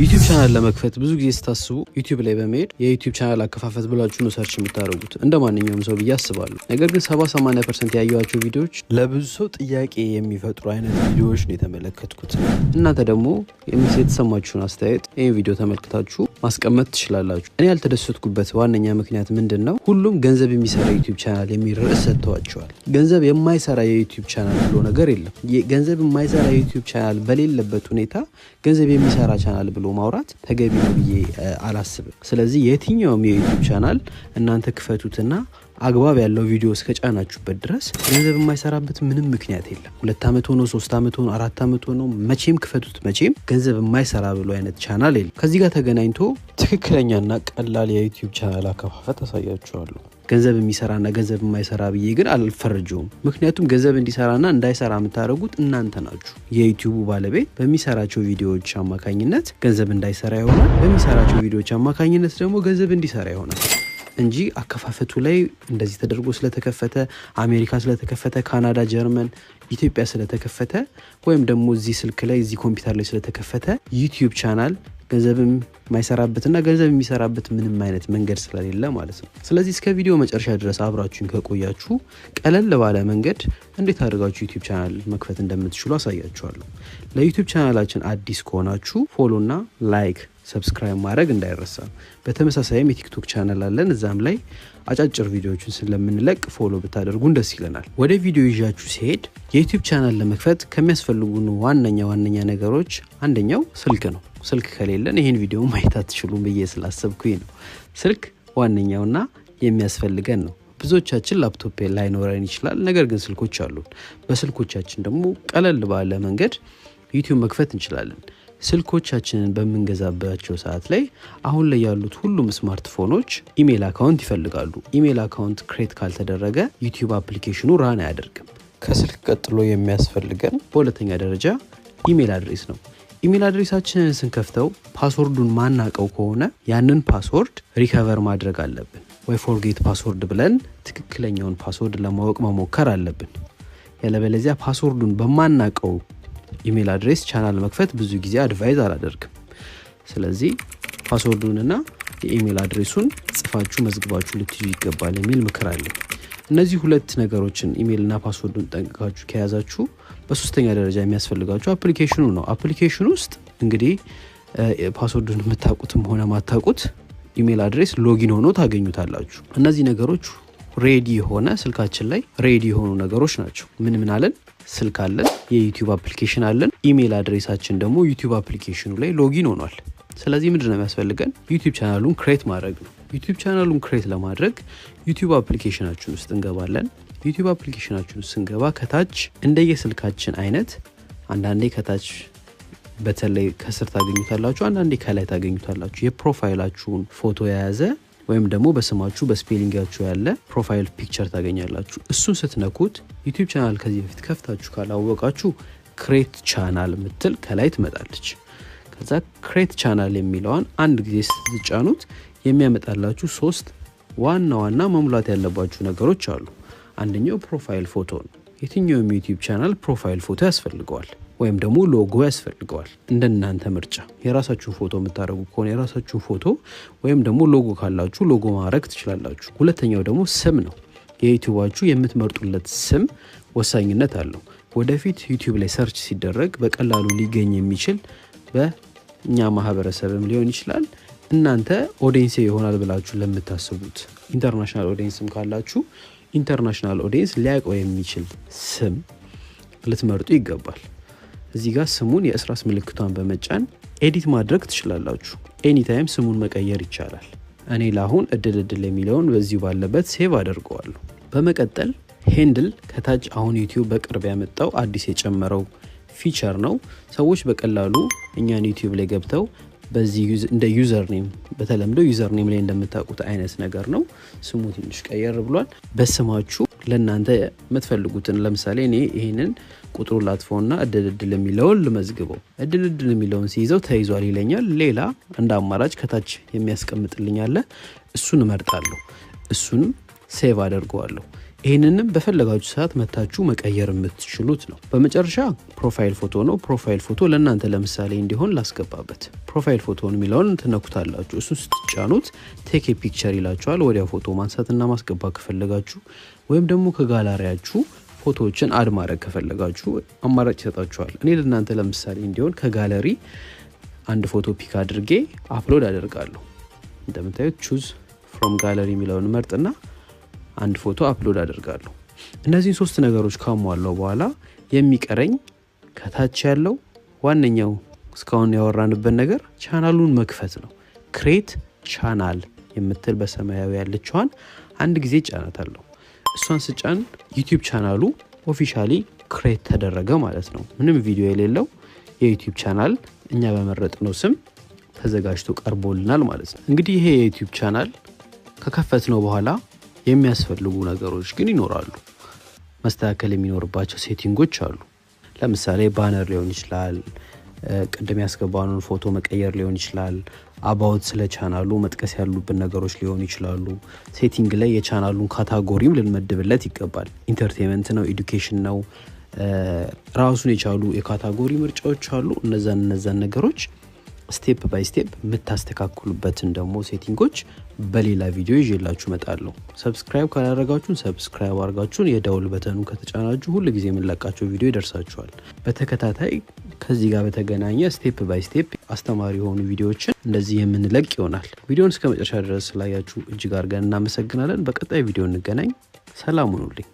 ዩቲዩብ ቻናል ለመክፈት ብዙ ጊዜ ስታስቡ ዩቲዩብ ላይ በመሄድ የዩቲዩብ ቻናል አከፋፈት ብላችሁ ነው ሰርች የምታደርጉት እንደማንኛውም ሰው ብዬ አስባለሁ። ነገር ግን 70-80% ያዩዋቸው ቪዲዮዎች ለብዙ ሰው ጥያቄ የሚፈጥሩ አይነት ቪዲዮዎች ነው የተመለከትኩት። እናንተ ደግሞ የተሰማችሁን አስተያየት ይሄን ቪዲዮ ተመልክታችሁ ማስቀመጥ ትችላላችሁ። እኔ ያልተደሰትኩበት ዋነኛ ምክንያት ምንድነው? ሁሉም ገንዘብ የሚሰራ ዩቲዩብ ቻናል የሚል ርዕስ ሰጥተዋቸዋል። ገንዘብ የማይሰራ የዩቲዩብ ቻናል ብሎ ነገር የለም። ገንዘብ የማይሰራ የዩቲዩብ ቻናል በሌለበት ሁኔታ ገንዘብ የሚሰራ ቻናል ብሎ ማውራት ተገቢ ነው ብዬ አላስብም። ስለዚህ የትኛውም የዩቲዩብ ቻናል እናንተ ክፈቱትና አግባብ ያለው ቪዲዮ እስከጫናችሁበት ድረስ ገንዘብ የማይሰራበት ምንም ምክንያት የለም። 2 ዓመት ሆኖ 3 ዓመት ሆኖ 4 ዓመት ሆኖ መቼም ክፈቱት መቼም ገንዘብ የማይሰራ ብሎ አይነት ቻናል የለም። ከዚህ ጋር ተገናኝቶ ትክክለኛና ቀላል የዩቲዩብ ቻናል አከፋፈት አሳያችኋለሁ። ገንዘብ የሚሰራና ገንዘብ የማይሰራ ብዬ ግን አልፈርጀውም። ምክንያቱም ገንዘብ እንዲሰራና እንዳይሰራ የምታደርጉት እናንተ ናችሁ። የዩቲዩቡ ባለቤት በሚሰራቸው ቪዲዮዎች አማካኝነት ገንዘብ እንዳይሰራ ይሆናል፣ በሚሰራቸው ቪዲዮዎች አማካኝነት ደግሞ ገንዘብ እንዲሰራ ይሆናል እንጂ አከፋፈቱ ላይ እንደዚህ ተደርጎ ስለተከፈተ አሜሪካ ስለተከፈተ ካናዳ፣ ጀርመን፣ ኢትዮጵያ ስለተከፈተ ወይም ደግሞ እዚህ ስልክ ላይ እዚህ ኮምፒውተር ላይ ስለተከፈተ ዩቲዩብ ቻናል ገንዘብም ማይሰራበትና ገንዘብ የሚሰራበት ምንም አይነት መንገድ ስለሌለ ማለት ነው። ስለዚህ እስከ ቪዲዮ መጨረሻ ድረስ አብራችሁን ከቆያችሁ ቀለል ባለ መንገድ እንዴት አድርጋችሁ ዩቲዩብ ቻናል መክፈት እንደምትችሉ አሳያችኋለሁ። ለዩቲዩብ ቻናላችን አዲስ ከሆናችሁ ፎሎና ላይክ ሰብስክራይብ ማድረግ እንዳይረሳ። በተመሳሳይም የቲክቶክ ቻናል አለን። እዛም ላይ አጫጭር ቪዲዮዎችን ስለምንለቅ ፎሎ ብታደርጉን ደስ ይለናል። ወደ ቪዲዮ ይዣችሁ ሲሄድ የዩቲዩብ ቻናል ለመክፈት ከሚያስፈልጉን ዋነኛ ነገሮች አንደኛው ስልክ ነው። ስልክ ከሌለን ይሄን ቪዲዮ ማየት አትችሉም ብዬ ስላሰብኩኝ ነው። ስልክ ዋነኛውና የሚያስፈልገን ነው። ብዙዎቻችን ላፕቶፕ ላይኖረን ይችላል፣ ነገር ግን ስልኮች አሉን። በስልኮቻችን ደግሞ ቀለል ባለ መንገድ ዩቲዩብ መክፈት እንችላለን። ስልኮቻችንን በምንገዛባቸው ሰዓት ላይ አሁን ላይ ያሉት ሁሉም ስማርትፎኖች ኢሜል አካውንት ይፈልጋሉ። ኢሜል አካውንት ክሬት ካልተደረገ ዩቲዩብ አፕሊኬሽኑ ራን አያደርግም። ከስልክ ቀጥሎ የሚያስፈልገን በሁለተኛ ደረጃ ኢሜል አድሬስ ነው። ኢሜል አድሬሳችንን ስንከፍተው ፓስወርዱን ማናቀው ከሆነ ያንን ፓስወርድ ሪከቨር ማድረግ አለብን፣ ወይ ፎርጌት ፓስወርድ ብለን ትክክለኛውን ፓስወርድ ለማወቅ መሞከር አለብን። ያለበለዚያ ፓስወርዱን በማናቀው ኢሜል አድሬስ ቻናል መክፈት ብዙ ጊዜ አድቫይዝ አላደርግም። ስለዚህ ፓስወርዱንና የኢሜል አድሬሱን ጽፋችሁ መዝግባችሁ ልትይዙ ይገባል የሚል ምክር አለኝ። እነዚህ ሁለት ነገሮችን ኢሜልና ፓስወርዱን ጠንቅቃችሁ ከያዛችሁ በሶስተኛ ደረጃ የሚያስፈልጋችሁ አፕሊኬሽኑ ነው። አፕሊኬሽኑ ውስጥ እንግዲህ ፓስወርዱን የምታውቁትም ሆነ ማታውቁት ኢሜል አድሬስ ሎጊን ሆኖ ታገኙታላችሁ። እነዚህ ነገሮች ሬዲ የሆነ ስልካችን ላይ ሬዲ የሆኑ ነገሮች ናቸው። ምን አለን? ስልክ አለን፣ የዩቲዩብ አፕሊኬሽን አለን፣ ኢሜል አድሬሳችን ደግሞ ዩቲዩብ አፕሊኬሽኑ ላይ ሎጊን ሆኗል። ስለዚህ ምንድነው የሚያስፈልገን? ዩቲዩብ ቻናሉን ክሬት ማድረግ ነው። ዩቲዩብ ቻናሉን ክሬት ለማድረግ ዩቲዩብ አፕሊኬሽናችን ውስጥ እንገባለን። ዩቲዩብ አፕሊኬሽናችን ውስጥ ስንገባ ከታች እንደየስልካችን አይነት አንዳንዴ ከታች በተለይ ከስር ታገኙታላችሁ፣ አንዳንዴ ከላይ ታገኙታላችሁ። የፕሮፋይላችሁን ፎቶ የያዘ ወይም ደግሞ በስማችሁ በስፔሊንጋችሁ ያለ ፕሮፋይል ፒክቸር ታገኛላችሁ። እሱን ስትነኩት ዩቲዩብ ቻናል ከዚህ በፊት ከፍታችሁ ካላወቃችሁ ክሬት ቻናል ምትል ከላይ ትመጣለች። ከዛ ክሬት ቻናል የሚለውን አንድ ጊዜ ስትጫኑት የሚያመጣላችሁ 3 ዋና መሙላት ያለባችሁ ነገሮች አሉ። አንደኛው ፕሮፋይል ፎቶ ነው። የትኛውም ዩቲዩብ ቻናል ፕሮፋይል ፎቶ ያስፈልገዋል ወይም ደግሞ ሎጎ ያስፈልገዋል። እንደናንተ ምርጫ የራሳችሁን ፎቶ የምታደርጉ ከሆነ የራሳችሁን ፎቶ ወይም ደግሞ ሎጎ ካላችሁ ሎጎ ማድረግ ትችላላችሁ። ሁለተኛው ደግሞ ስም ነው። የዩቲዩባችሁ የምትመርጡለት ስም ወሳኝነት አለው። ወደፊት ዩቲዩብ ላይ ሰርች ሲደረግ በቀላሉ ሊገኝ የሚችል በእኛ ማህበረሰብም ሊሆን ይችላል፣ እናንተ ኦዲየንስ ይሆናል ብላችሁ ለምታስቡት ኢንተርናሽናል ኦዲየንስም ካላችሁ ኢንተርናሽናል ኦዲየንስ ሊያውቀው የሚችል ስም ልትመርጡ ይገባል። እዚህ ጋር ስሙን የእስራስ ምልክቷን በመጫን ኤዲት ማድረግ ትችላላችሁ። ኤኒታይም ስሙን መቀየር ይቻላል። እኔ ለአሁን እድል የሚለውን በዚሁ ባለበት ሴቭ አደርገዋለሁ። በመቀጠል ሄንድል ከታች አሁን ዩቲዩብ በቅርብ ያመጣው አዲስ የጨመረው ፊቸር ነው። ሰዎች በቀላሉ እኛን ዩቲዩብ ላይ ገብተው በዚህ እንደ ዩዘር ኔም በተለምዶ ዩዘር ኔም ላይ እንደምታውቁት አይነት ነገር ነው። ስሙ ትንሽ ቀየር ብሏል። በስማችሁ ለእናንተ የምትፈልጉትን ለምሳሌ እኔ ይሄንን ቁጥሩ ላጥፎና እድል የሚለውን ልመዝግበው። እድል የሚለውን ሲይዘው ተይዟል ይለኛል። ሌላ እንደ አማራጭ ከታች የሚያስቀምጥልኝ አለ። እሱን እመርጣለሁ። እሱንም ሴቭ አደርገዋለሁ። ይህንንም በፈለጋችሁ ሰዓት መታችሁ መቀየር የምትችሉት ነው። በመጨረሻ ፕሮፋይል ፎቶ ነው። ፕሮፋይል ፎቶ ለእናንተ ለምሳሌ እንዲሆን ላስገባበት። ፕሮፋይል ፎቶን የሚለውን ትነኩታላችሁ። እሱን ስትጫኑት ቴክ ፒክቸር ይላችኋል። ወዲያ ፎቶ ማንሳትና ማስገባት ከፈለጋችሁ ወይም ደግሞ ከጋላሪያችሁ ፎቶዎችን አድ ማድረግ ከፈለጋችሁ አማራጭ ይሰጣችኋል። እኔ ለእናንተ ለምሳሌ እንዲሆን ከጋለሪ አንድ ፎቶ ፒክ አድርጌ አፕሎድ አደርጋለሁ። እንደምታዩት ቹዝ ፍሮም ጋለሪ የሚለውን መርጥና አንድ ፎቶ አፕሎድ አደርጋለሁ። እነዚህን 3 ነገሮች ካሟላው በኋላ የሚቀረኝ ከታች ያለው ዋነኛው እስካሁን ያወራንበት ነገር ቻናሉን መክፈት ነው። ክሬት ቻናል የምትል በሰማያዊ ያለችዋን አንድ ጊዜ ጫናታለሁ። እሷን ስጫን ዩቲዩብ ቻናሉ ኦፊሻሊ ክሬት ተደረገ ማለት ነው። ምንም ቪዲዮ የሌለው የዩቲዩብ ቻናል እኛ በመረጥነው ስም ተዘጋጅቶ ቀርቦልናል ማለት ነው። እንግዲህ ይሄ የዩቲዩብ ቻናል ከከፈትነው በኋላ የሚያስፈልጉ ነገሮች ግን ይኖራሉ። መስተካከል የሚኖርባቸው ሴቲንጎች አሉ። ለምሳሌ ባነር ሊሆን ይችላል፣ ቅድም ያስገባነውን ፎቶ መቀየር ሊሆን ይችላል፣ አባውት ስለ ቻናሉ መጥቀስ ያሉብን ነገሮች ሊሆኑ ይችላሉ። ሴቲንግ ላይ የቻናሉን ካታጎሪም ልንመድብለት ይገባል። ኢንተርቴይንመንት ነው፣ ኤዱኬሽን ነው፣ ራሱን የቻሉ የካታጎሪ ምርጫዎች አሉ። እነዛን ነገሮች ስቴፕ ባይ ስቴፕ የምታስተካክሉበትን ደግሞ ሴቲንጎች በሌላ ቪዲዮ ይዤላችሁ እመጣለሁ። ሰብስክራይብ ካላደረጋችሁን ሰብስክራይብ አድርጋችሁን የደውል በተኑን ከተጫናችሁ ሁሉ ጊዜ የምንለቃቸው ቪዲዮ ይደርሳችኋል። በተከታታይ ከዚህ ጋር በተገናኘ ስቴፕ ባይ ስቴፕ አስተማሪ የሆኑ ቪዲዮዎችን እንደዚህ የምንለቅ ይሆናል። ቪዲዮውን እስከ መጨረሻ ድረስ ስላያችሁ እጅግ አድርገን እናመሰግናለን። በቀጣይ ቪዲዮ እንገናኝ። ሰላም ሁኑልኝ።